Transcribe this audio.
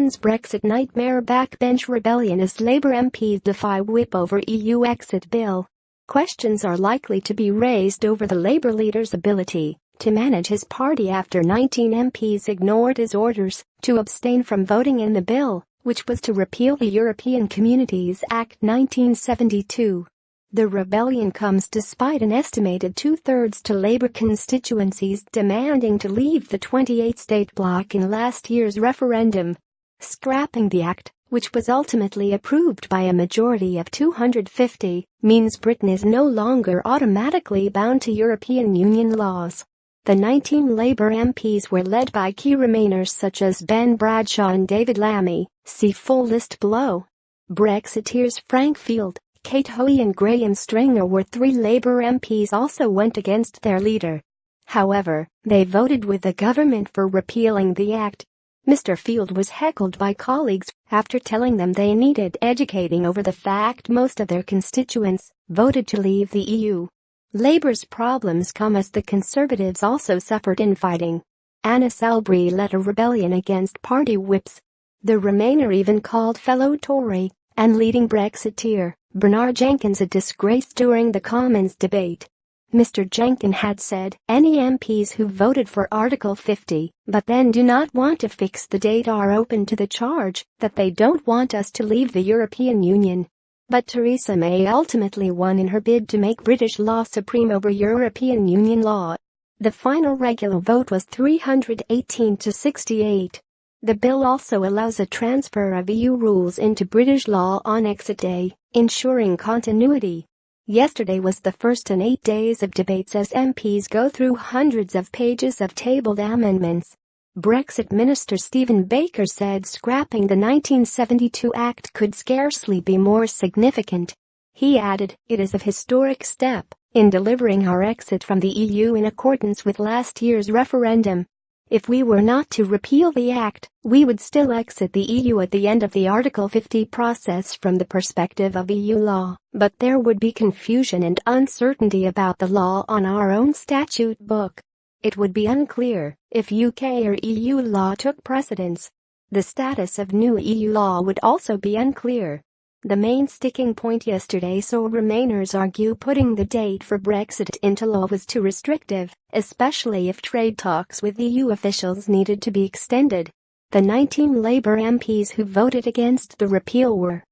Britain's Brexit nightmare. Backbench rebellion as Labour MPs defy whip over EU exit bill. Questions are likely to be raised over the Labour leader's ability to manage his party after 19 MPs ignored his orders to abstain from voting in the bill, which was to repeal the European Communities Act 1972. The rebellion comes despite an estimated two-thirds to Labour constituencies demanding to leave the 28-state bloc in last year's referendum. Scrapping the act, which was ultimately approved by a majority of 250, means Britain is no longer automatically bound to European Union laws. The 19 Labour MPs were led by key Remainers such as Ben Bradshaw and David Lammy, see full list below. Brexiteers Frank Field, Kate Hoey and Graham Stringer were three Labour MPs also went against their leader. However, they voted with the government for repealing the act. Mr. Field was heckled by colleagues after telling them they needed educating over the fact most of their constituents voted to leave the EU. Labour's problems come as the Conservatives also suffered infighting. Anna Selbury led a rebellion against party whips. The Remainer even called fellow Tory and leading Brexiteer Bernard Jenkins a disgrace during the Commons debate. Mr. Jenkins had said any MPs who voted for Article 50 but then do not want to fix the date are open to the charge that they don't want us to leave the European Union. But Theresa May ultimately won in her bid to make British law supreme over European Union law. The final regular vote was 318 to 68. The bill also allows a transfer of EU rules into British law on exit day, ensuring continuity. Yesterday was the first in 8 days of debates as MPs go through hundreds of pages of tabled amendments. Brexit Minister Stephen Baker said scrapping the 1972 Act could scarcely be more significant. He added, "It is a historic step in delivering our exit from the EU in accordance with last year's referendum. If we were not to repeal the Act, we would still exit the EU at the end of the Article 50 process from the perspective of EU law, but there would be confusion and uncertainty about the law on our own statute book. It would be unclear if UK or EU law took precedence. The status of new EU law would also be unclear." The main sticking point yesterday saw Remainers argue putting the date for Brexit into law was too restrictive, especially if trade talks with EU officials needed to be extended. The 19 Labour MPs who voted against the repeal were